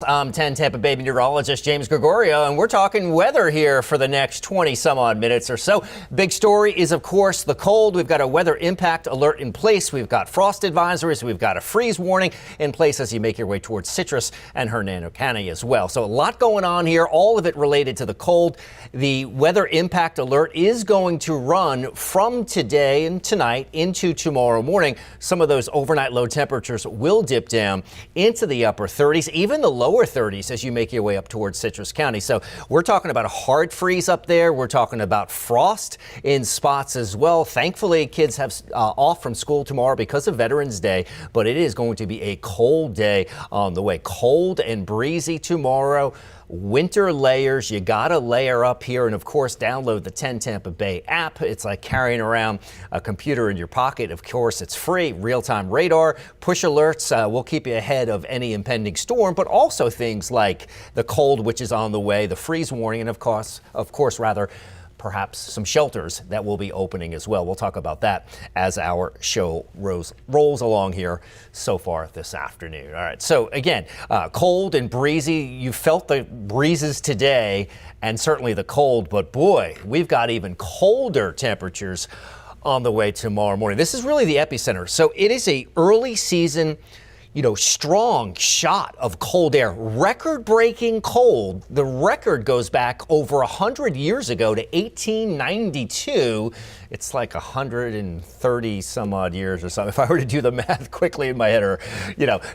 I'm 10 Tampa Bay meteorologist James Gregorio, and we're talking weather here for the next 20 some odd minutes or so. Big story is, of course, the cold. We've got a weather impact alert in place. We've got frost advisories. We've got a freeze warning in place as you make your way towards Citrus and Hernando County as well. So a lot going on here, all of it related to the cold. The weather impact alert is going to run from today and tonight into tomorrow morning. Some of those overnight low temperatures will dip down into the upper 30s, even the lower 30s as you make your way up towards Citrus County. So we're talking about a hard freeze up there. We're talking about frost in spots as well. Thankfully, kids have off from school tomorrow because of Veterans Day, but it is going to be a cold day on the way. Cold and breezy tomorrow. Winter layers, you gotta layer up here, and of course download the 10 Tampa Bay app. It's like carrying around a computer in your pocket. Of course, it's free. Real-time radar, push alerts will keep you ahead of any impending storm, but also things like the cold, which is on the way, the freeze warning, and of course perhaps some shelters that will be opening as well. We'll talk about that as our show rolls along here so far this afternoon. All right, so again, cold and breezy. You felt the breezes today and certainly the cold, but boy, we've got even colder temperatures on the way tomorrow morning. This is really the epicenter. So it is a early season, strong shot of cold air, record-breaking cold. The record goes back over 100 years ago to 1892. It's like 130 some odd years or something. If I were to do the math quickly in my head, or,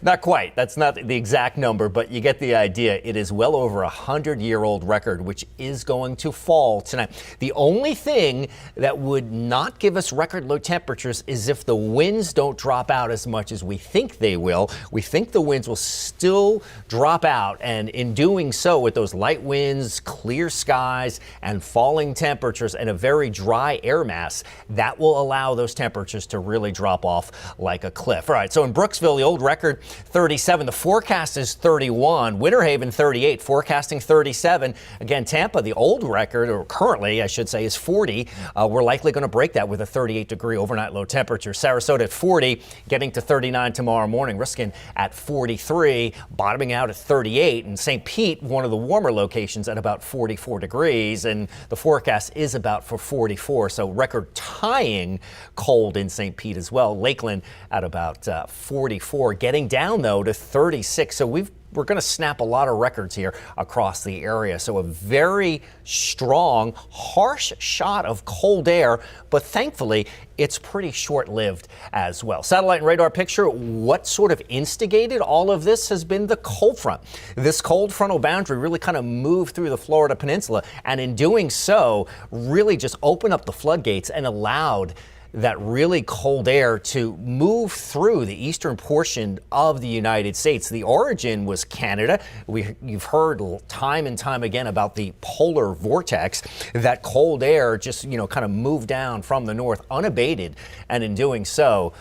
not quite. That's not the exact number, but you get the idea. It is well over 100-year-old record, which is going to fall tonight. The only thing that would not give us record low temperatures is if the winds don't drop out as much as we think they will. We think the winds will still drop out, and in doing so, with those light winds, clear skies, and falling temperatures and a very dry air mass, that will allow those temperatures to really drop off like a cliff. All right, so in Brooksville, the old record 37, the forecast is 31, Winter Haven 38, forecasting 37. Again, Tampa, the old record, or currently I should say, is 40. We're likely going to break that with a 38-degree overnight low temperature. Sarasota at 40, getting to 39 tomorrow morning. Riskin at 43, bottoming out at 38. And St. Pete, one of the warmer locations, at about 44 degrees. And the forecast is about for 44. So record tying cold in St. Pete as well. Lakeland at about 44, getting down though to 36. So we're going to snap a lot of records here across the area. So a very strong, harsh shot of cold air, but thankfully it's pretty short-lived as well. Satellite and radar picture, what sort of instigated all of this has been the cold front. This cold frontal boundary really kind of moved through the Florida peninsula, and in doing so, really just opened up the floodgates and allowed that really cold air to move through the eastern portion of the United States. The origin was Canada. You've heard time and time again about the polar vortex. That cold air just, kind of moved down from the north unabated, and in doing so,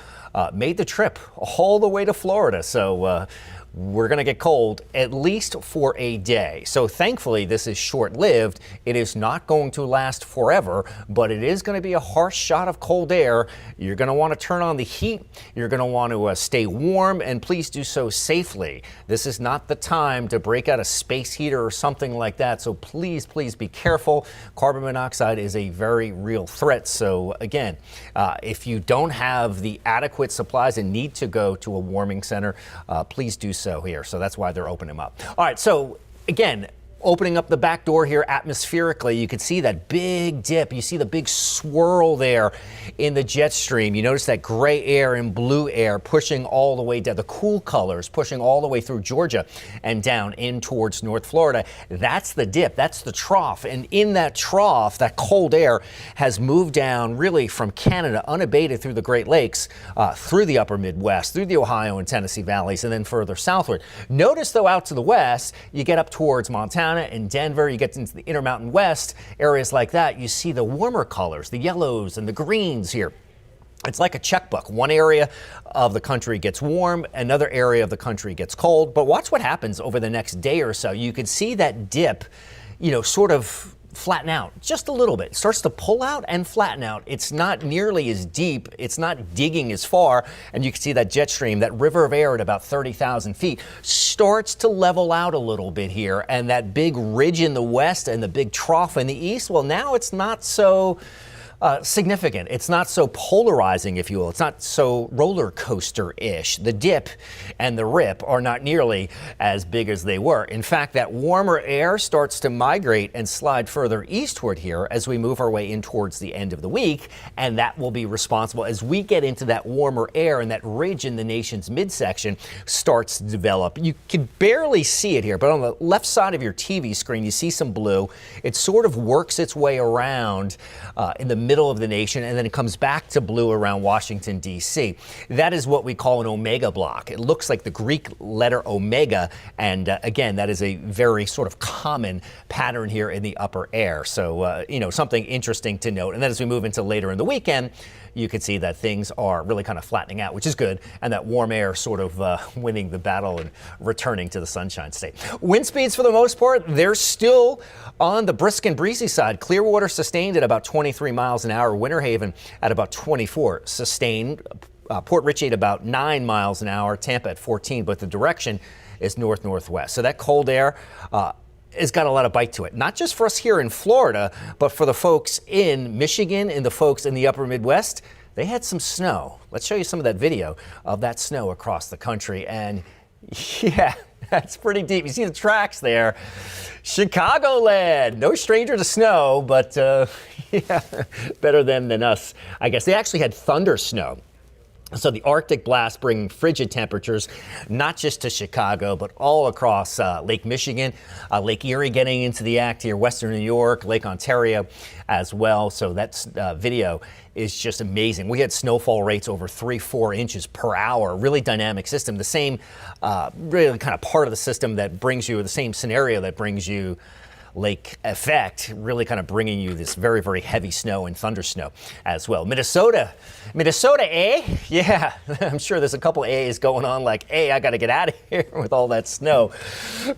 made the trip all the way to Florida. So we're going to get cold at least for a day. So thankfully, this is short-lived. It is not going to last forever, but it is going to be a harsh shot of cold air. You're going to want to turn on the heat. You're going to want to stay warm, and please do so safely. This is not the time to break out a space heater or something like that. So please, please be careful. Carbon monoxide is a very real threat. So again, if you don't have the adequate supplies and need to go to a warming center, please do so here. So that's why they're opening them up. All right. So again, opening up the back door here atmospherically, you can see that big dip. You see the big swirl there in the jet stream. You notice that gray air and blue air pushing all the way down, the cool colors pushing all the way through Georgia and down in towards North Florida. That's the dip. That's the trough. And in that trough, that cold air has moved down really from Canada unabated through the Great Lakes, through the upper Midwest, through the Ohio and Tennessee valleys, and then further southward. Notice, though, out to the west, you get up towards Montana and Denver, you get into the Intermountain West, areas like that, you see the warmer colors, the yellows and the greens here. It's like a checkbook. One area of the country gets warm, another area of the country gets cold. But watch what happens over the next day or so. You can see that dip, sort of flatten out just a little bit. It starts to pull out and flatten out. It's not nearly as deep. It's not digging as far. And you can see that jet stream, that river of air at about 30,000 feet, starts to level out a little bit here. And that big ridge in the west and the big trough in the east, well, now it's not so significant. It's not so polarizing, if you will. It's not so roller coaster-ish. The dip and the rip are not nearly as big as they were. In fact, that warmer air starts to migrate and slide further eastward here as we move our way in towards the end of the week, and that will be responsible as we get into that warmer air and that ridge in the nation's midsection starts to develop. You can barely see it here, but on the left side of your TV screen, you see some blue. It sort of works its way around in the middle of the nation, and then it comes back to blue around Washington, D.C. That is what we call an omega block. It looks like the Greek letter omega, and again, that is a very sort of common pattern here in the upper air. So, something interesting to note. And then as we move into later in the weekend, you can see that things are really kind of flattening out, which is good, and that warm air sort of winning the battle and returning to the Sunshine State. Wind speeds, for the most part, they're still on the brisk and breezy side. Clearwater sustained at about 23 miles an hour. Winter Haven at about 24 sustained. Port Richey at about 9 miles an hour. Tampa at 14, but the direction is north-northwest. So that cold air has got a lot of bite to it, not just for us here in Florida, but for the folks in Michigan and the folks in the upper Midwest. They had some snow. Let's show you some of that video of that snow across the country. And yeah, that's pretty deep. You see the tracks there. Chicagoland, no stranger to snow, but yeah, better them than us, I guess. They actually had thunder snow. So the Arctic blast bringing frigid temperatures, not just to Chicago, but all across Lake Michigan, Lake Erie getting into the act here, Western New York, Lake Ontario as well. So that video is just amazing. We had snowfall rates over 3-4 inches per hour, really dynamic system. The same really kind of part of the system that brings you, the same scenario that brings you lake effect, really kind of bringing you this very, very heavy snow and thunder snow as well. Minnesota, eh? Yeah, I'm sure there's a couple A's going on like, hey, I got to get out of here with all that snow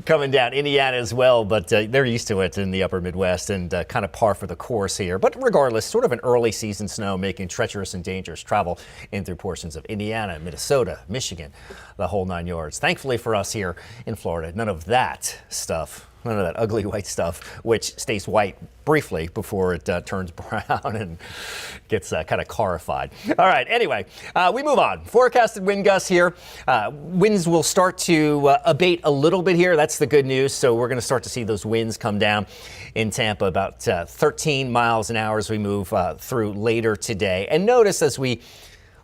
coming down. Indiana as well, but they're used to it in the upper Midwest and kind of par for the course here. But regardless, sort of an early season snow making treacherous and dangerous travel in through portions of Indiana, Minnesota, Michigan, the whole 9 yards. Thankfully for us here in Florida, none of that stuff. None of that ugly white stuff, which stays white briefly before it turns brown and gets kind of carified. All right, anyway, we move on. Forecasted wind gusts here. Winds will start to abate a little bit here. That's the good news. So we're going to start to see those winds come down in Tampa about 13 miles an hour as we move through later today. And notice as we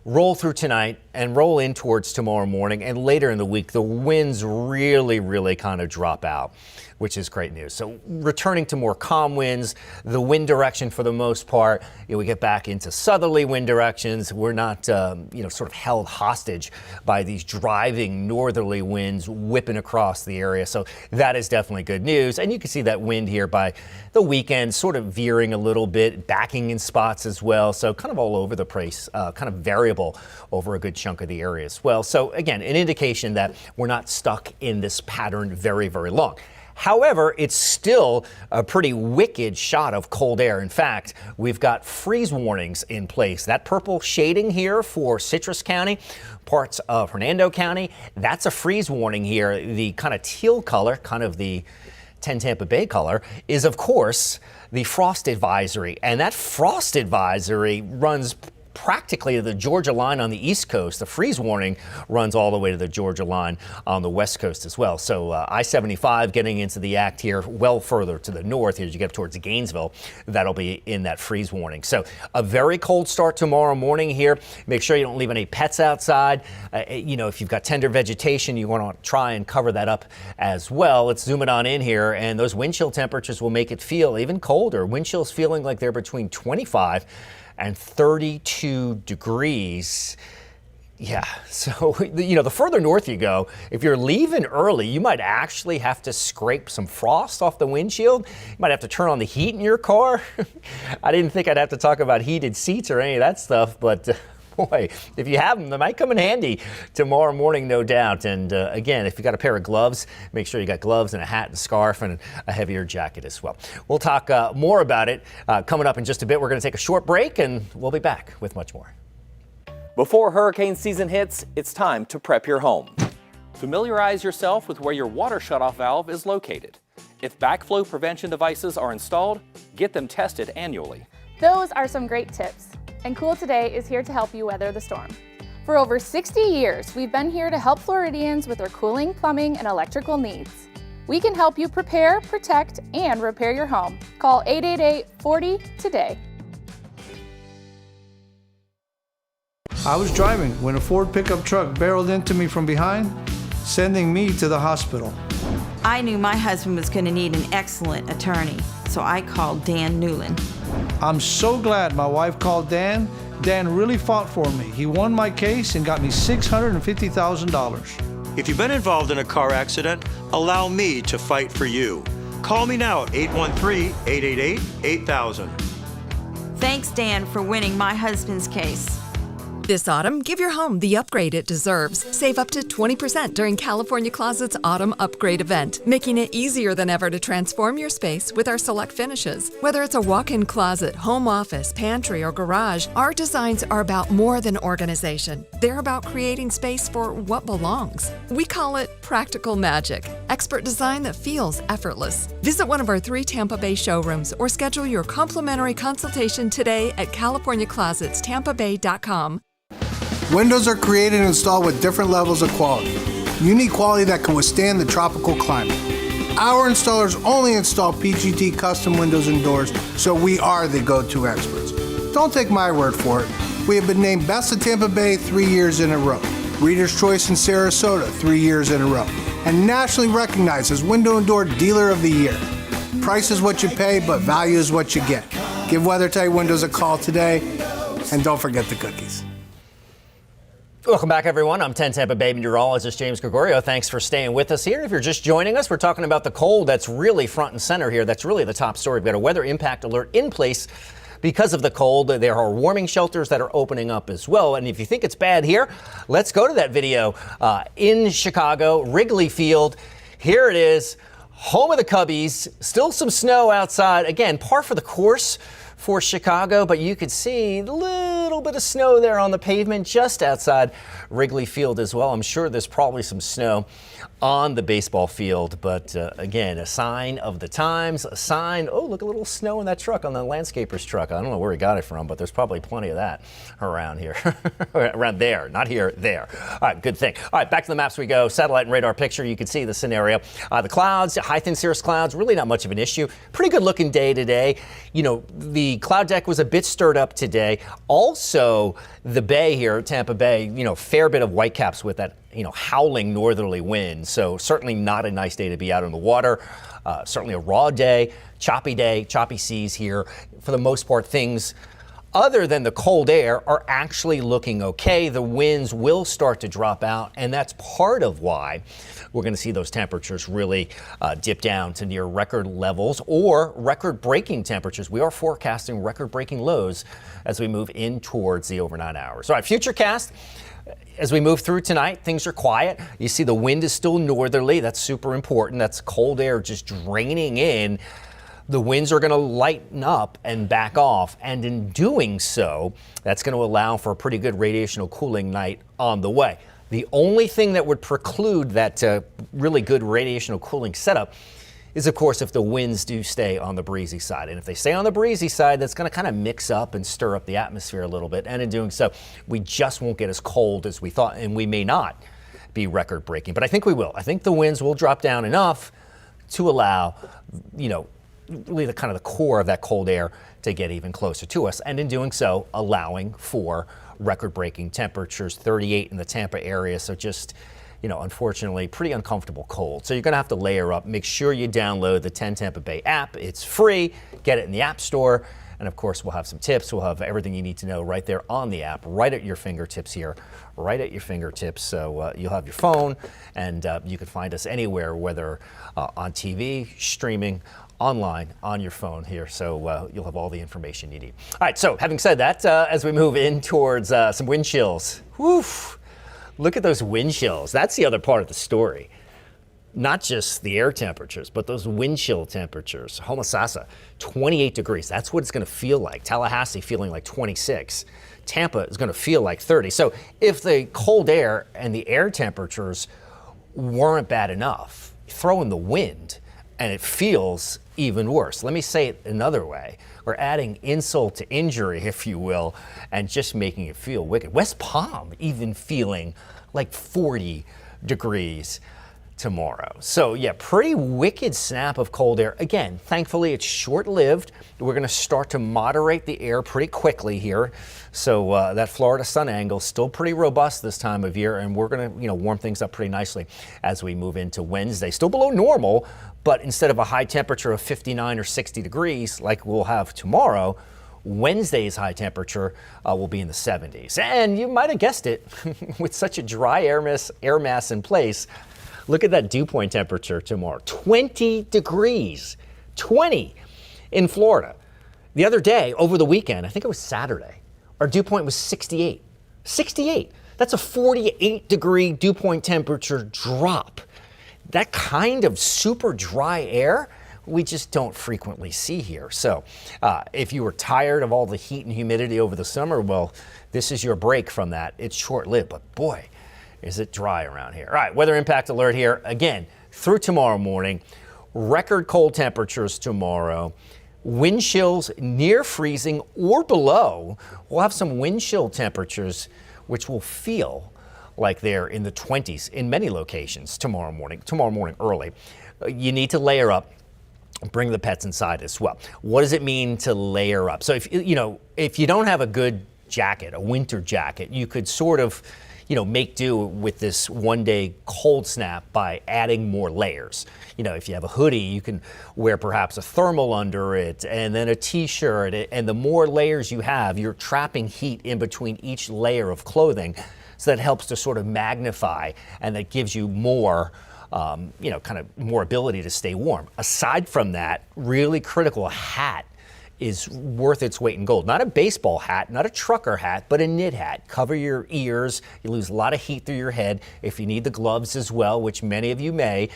roll through tonight and roll in towards tomorrow morning and later in the week, the winds really, really kind of drop out, which is great news. So returning to more calm winds, the wind direction for the most part, we get back into southerly wind directions. We're not, sort of held hostage by these driving northerly winds whipping across the area. So that is definitely good news. And you can see that wind here by the weekend sort of veering a little bit, backing in spots as well. So kind of all over the place, kind of variable over a good chunk of the area as well. So again, an indication that we're not stuck in this pattern very, very long. However, it's still a pretty wicked shot of cold air. In fact, we've got freeze warnings in place. That purple shading here for Citrus County, parts of Hernando County, that's a freeze warning here. The kind of teal color, kind of the 10 Tampa Bay color, is of course the frost advisory. And that frost advisory runs practically to the Georgia line on the East Coast. The freeze warning runs all the way to the Georgia line on the West Coast as well. So I-75 getting into the act here well further to the north here as you get towards Gainesville. That'll be in that freeze warning. So a very cold start tomorrow morning here. Make sure you don't leave any pets outside. If you've got tender vegetation, you want to try and cover that up as well. Let's zoom it on in here, and those wind chill temperatures will make it feel even colder. Wind chills feeling like they're between 25 and 32 degrees. Yeah, so, the further north you go, if you're leaving early, you might actually have to scrape some frost off the windshield. You might have to turn on the heat in your car. I didn't think I'd have to talk about heated seats or any of that stuff, but Boy, if you have them, they might come in handy tomorrow morning, no doubt. And again, if you got a pair of gloves, make sure you got gloves and a hat and scarf and a heavier jacket as well. We'll talk more about it coming up in just a bit. We're going to take a short break and we'll be back with much more. Before hurricane season hits, it's time to prep your home. Familiarize yourself with where your water shutoff valve is located. If backflow prevention devices are installed, get them tested annually. Those are some great tips, and Cool Today is here to help you weather the storm. For over 60 years, we've been here to help Floridians with their cooling, plumbing, and electrical needs. We can help you prepare, protect, and repair your home. Call 888-40-TODAY. I was driving when a Ford pickup truck barreled into me from behind, sending me to the hospital. I knew my husband was going to need an excellent attorney, so I called Dan Newland. I'm so glad my wife called Dan. Dan really fought for me. He won my case and got me $650,000. If you've been involved in a car accident, allow me to fight for you. Call me now at 813-888-8000. Thanks, Dan, for winning my husband's case. This autumn, give your home the upgrade it deserves. Save up to 20% during California Closet's Autumn Upgrade event, making it easier than ever to transform your space with our select finishes. Whether it's a walk-in closet, home office, pantry, or garage, our designs are about more than organization. They're about creating space for what belongs. We call it practical magic, expert design that feels effortless. Visit one of our 3 Tampa Bay showrooms or schedule your complimentary consultation today at CaliforniaClosetsTampaBay.com. Windows are created and installed with different levels of quality. Unique quality that can withstand the tropical climate. Our installers only install PGT custom windows and doors, so we are the go-to experts. Don't take my word for it. We have been named Best of Tampa Bay 3 years in a row, Reader's Choice in Sarasota 3 years in a row, and nationally recognized as Window and Door Dealer of the Year. Price is what you pay, but value is what you get. Give WeatherTight Windows a call today, and don't forget the cookies. Welcome back, everyone. I'm 10 Tampa Bay meteorologist James Gregorio. Thanks for staying with us here. If you're just joining us, we're talking about the cold that's really front and center here. That's really the top story. We've got a weather impact alert in place because of the cold. There are warming shelters that are opening up as well. And if you think it's bad here, let's go to that video in Chicago, Wrigley Field. Here it is, home of the Cubbies. Still some snow outside. Again, par for the course for Chicago, but you could see a little bit of snow there on the pavement just outside Wrigley Field as well. I'm sure there's probably some snow on the baseball field, but again, a sign of the times, a sign, oh, look, a little snow in that truck, on the landscaper's truck. I don't know where he got it from, but there's probably plenty of that around here, around there, not here, there. All right, good thing. All right, back to the maps we go. Satellite and radar picture, you can see the scenario. The clouds, high thin cirrus clouds, really not much of an issue. Pretty good looking day today. You know, the cloud deck was a bit stirred up today. Also, the bay here, Tampa Bay, you know, fair bit of whitecaps with that, you know, howling northerly wind. So certainly not a nice day to be out on the water. Certainly a raw day, choppy seas here. For the most part, things other than the cold air are actually looking okay. The winds will start to drop out, and that's part of why we're going to see those temperatures really dip down to near record levels or record-breaking temperatures. We are forecasting record-breaking lows as we move in towards the overnight hours. All right, futurecast. As we move through tonight, things are quiet. You see the wind is still northerly. That's super important. That's cold air just draining in. The winds are going to lighten up and back off, and in doing so, that's going to allow for a pretty good radiational cooling night on the way. The only thing that would preclude that really good radiational cooling setup is, of course, if the winds do stay on the breezy side. And if they stay on the breezy side, that's going to kind of mix up and stir up the atmosphere a little bit. And in doing so, we just won't get as cold as we thought, and we may not be record breaking. But I think we will. I think the winds will drop down enough to allow, you know, really the kind of the core of that cold air to get even closer to us. And in doing so, allowing for record-breaking temperatures, 38 in the Tampa area. So just, you know, unfortunately, pretty uncomfortable cold. So you're going to have to layer up. Make sure you download the 10 Tampa Bay app. It's free. Get it in the App Store. And of course, we'll have some tips. We'll have everything you need to know right there on the app, right at your fingertips here, right at your fingertips. So you'll have your phone, and you can find us anywhere, whether on TV, streaming, online, on your phone here. So you'll have all the information you need. All right, so having said that, as we move in towards some wind chills, woof, look at those wind chills. That's the other part of the story. Not just the air temperatures, but those wind chill temperatures. Homosassa, 28 degrees. That's what it's going to feel like. Tallahassee feeling like 26. Tampa is going to feel like 30. So if the cold air and the air temperatures weren't bad enough, throw in the wind and it feels even worse. Let me say it another way. We're adding insult to injury, if you will, and just making it feel wicked. West Palm even feeling like 40 degrees tomorrow. So yeah, pretty wicked snap of cold air. Again, thankfully it's short-lived. We're going to start to moderate the air pretty quickly here. So that Florida sun angle still pretty robust this time of year, and we're going to warm things up pretty nicely as we move into Wednesday. Still below normal, but instead of a high temperature of 59 or 60 degrees like we'll have tomorrow, Wednesday's high temperature will be in the 70s. And you might have guessed it, with such a dry air mass in place, look at that dew point temperature tomorrow, 20 degrees, 20 in Florida. The other day, over the weekend, I think it was Saturday, our dew point was 68. 68. That's a 48 degree dew point temperature drop. That kind of super dry air, we just don't frequently see here. So if you were tired of all the heat and humidity over the summer, well, this is your break from that. It's short-lived, but boy, is it dry around here. All right, weather impact alert here again through tomorrow morning. Record cold temperatures tomorrow. Wind chills near freezing or below. We'll have some wind chill temperatures which will feel like they're in the 20s in many locations tomorrow morning early. You need to layer up. Bring the pets inside as well. What does it mean to layer up? So if you don't have a good jacket, a winter jacket, you could sort of make do with this one-day cold snap by adding more layers. If you have a hoodie, you can wear perhaps a thermal under it and then a t-shirt. And the more layers you have, you're trapping heat in between each layer of clothing. So that helps to sort of magnify, and that gives you more, kind of more ability to stay warm. Aside from that, really critical, a hat is worth its weight in gold. Not a baseball hat, not a trucker hat, but a knit hat. Cover your ears. You lose a lot of heat through your head. If you need the gloves as well, which many of you may,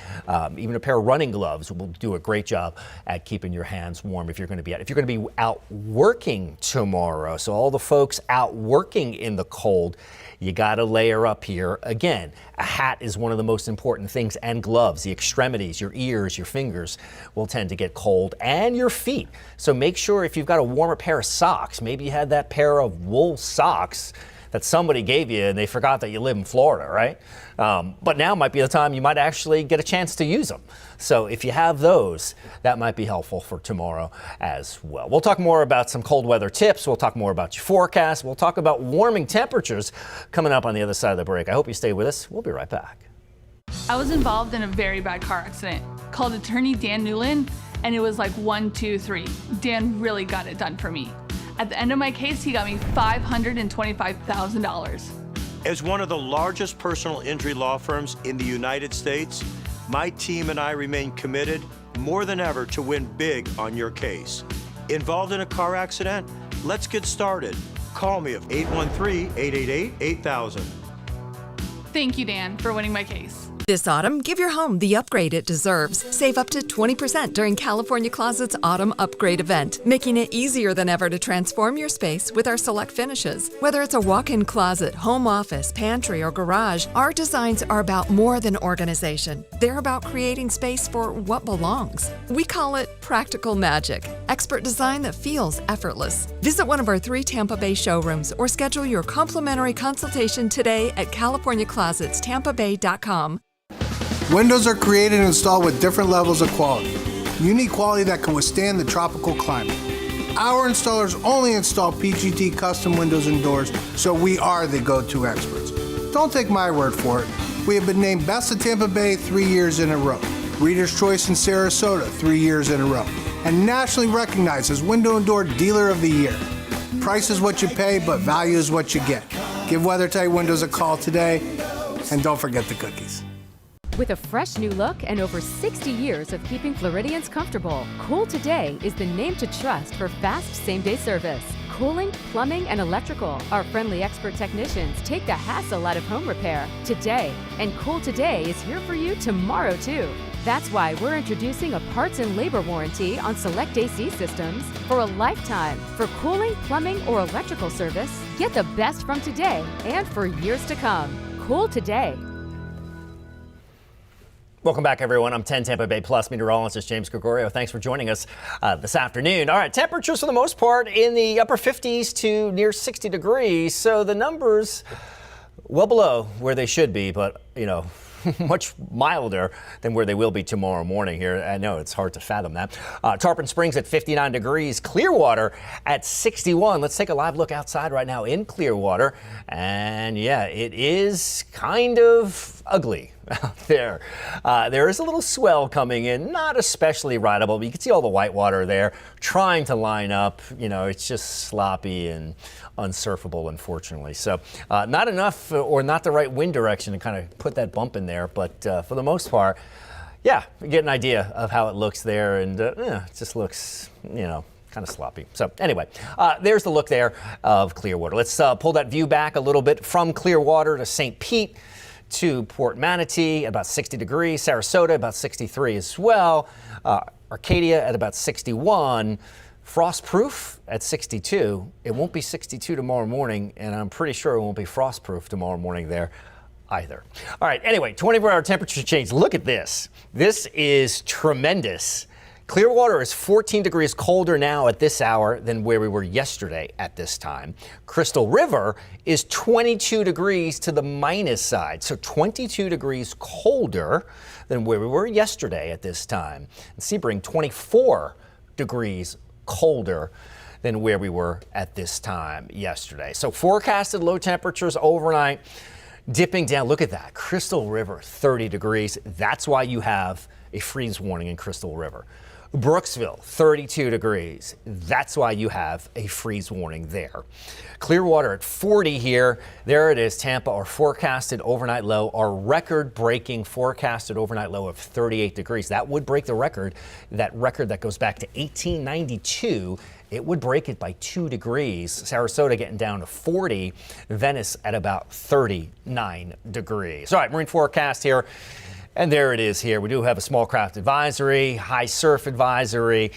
even a pair of running gloves will do a great job at keeping your hands warm if you're going to be out. If you're going to be out working tomorrow, so all the folks out working in the cold, you got to layer up here. Again, a hat is one of the most important things, and gloves. The extremities, your ears, your fingers will tend to get cold, and your feet. So make sure if you've got a warmer pair of socks, maybe you had that pair of wool socks that somebody gave you and they forgot that you live in Florida, right? But now might be the time you might actually get a chance to use them. So if you have those, that might be helpful for tomorrow as well. We'll talk more about some cold weather tips. We'll talk more about your forecast. We'll talk about warming temperatures coming up on the other side of the break. I hope you stay with us. We'll be right back. I was involved in a very bad car accident. Called attorney Dan Newland, and it was like 1, 2, 3. Dan really got it done for me. At the end of my case, he got me $525,000. As one of the largest personal injury law firms in the United States, my team and I remain committed more than ever to win big on your case. Involved in a car accident? Let's get started. Call me at 813-888-8000. Thank you, Dan, for winning my case. This autumn, give your home the upgrade it deserves. Save up to 20% during California Closet's Autumn Upgrade event, making it easier than ever to transform your space with our select finishes. Whether it's a walk-in closet, home office, pantry, or garage, our designs are about more than organization. They're about creating space for what belongs. We call it practical magic, expert design that feels effortless. Visit one of our 3 Tampa Bay showrooms or schedule your complimentary consultation today at CaliforniaClosetsTampaBay.com. Windows are created and installed with different levels of quality. Unique quality that can withstand the tropical climate. Our installers only install PGT custom windows and doors, so we are the go-to experts. Don't take my word for it. We have been named Best of Tampa Bay 3 years in a row. Reader's Choice in Sarasota 3 years in a row. and nationally recognized as Window and Door Dealer of the Year. Price is what you pay, but value is what you get. Give WeatherTight Windows a call today, and don't forget the cookies. With a fresh new look and over 60 years of keeping Floridians comfortable, Cool Today is the name to trust for fast same-day service. Cooling, plumbing, and electrical. Our friendly expert technicians take the hassle out of home repair today. And Cool Today is here for you tomorrow, too. That's why we're introducing a parts and labor warranty on select AC systems for a lifetime. For cooling, plumbing, or electrical service, get the best from today and for years to come. Cool Today. Welcome back, everyone. I'm 10 Tampa Bay Plus meteorologist James Gregorio. Thanks for joining us this afternoon. All right, temperatures for the most part in the upper 50s to near 60 degrees. So the numbers well below where they should be, but, much milder than where they will be tomorrow morning here. I know it's hard to fathom that. Tarpon Springs at 59 degrees, Clearwater at 61. Let's take a live look outside right now in Clearwater. And yeah, it is kind of ugly out there. There is a little swell coming in, not especially rideable, but you can see all the white water there trying to line up. It's just sloppy and unsurfable, unfortunately. So not enough or not the right wind direction to kind of put that bump in there. But for the most part, yeah, you get an idea of how it looks there. And it just looks, kind of sloppy. So anyway, there's the look there of Clearwater. Let's pull that view back a little bit from Clearwater to St. Pete to Port Manatee, about 60 degrees. Sarasota, about 63 as well. Arcadia at about 61. Frostproof at 62. It won't be 62 tomorrow morning, and I'm pretty sure it won't be frostproof tomorrow morning there either. All right, anyway, 24-hour temperature change. Look at this. This is tremendous. Clearwater is 14 degrees colder now at this hour than where we were yesterday at this time. Crystal River is 22 degrees to the minus side, so 22 degrees colder than where we were yesterday at this time. And Sebring, 24 degrees colder than where we were at this time yesterday. So forecasted low temperatures overnight dipping down. Look at that. Crystal River, 30 degrees. That's why you have a freeze warning in Crystal River. Brooksville, 32 degrees. That's why you have a freeze warning there. Clearwater at 40 here. There it is, Tampa, our forecasted overnight low, our record-breaking forecasted overnight low of 38 degrees. That would break the record, that goes back to 1892. It would break it by 2 degrees. Sarasota getting down to 40. Venice at about 39 degrees. All right, marine forecast here. And there it is here. We do have a small craft advisory, high surf advisory,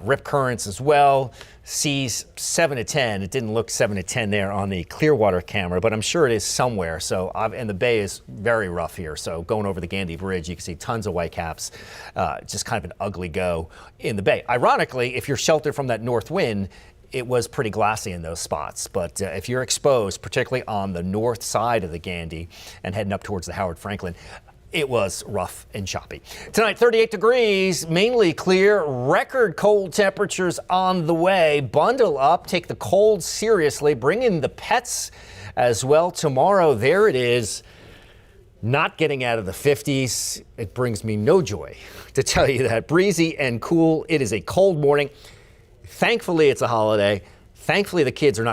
rip currents as well. Seas 7 to 10. It didn't look 7 to 10 there on the Clearwater camera, but I'm sure it is somewhere. So, and the bay is very rough here. So going over the Gandy Bridge, you can see tons of whitecaps. Just kind of an ugly go in the bay. Ironically, if you're sheltered from that north wind, it was pretty glassy in those spots. But if you're exposed, particularly on the north side of the Gandy and heading up towards the Howard Franklin, it was rough and choppy. Tonight, 38 degrees, mainly clear, record cold temperatures on the way. Bundle up, take the cold seriously, bring in the pets as well. Tomorrow, there it is, not getting out of the 50s. It brings me no joy to tell you that. Breezy and cool. It is a cold morning. Thankfully, it's a holiday. Thankfully, the kids are not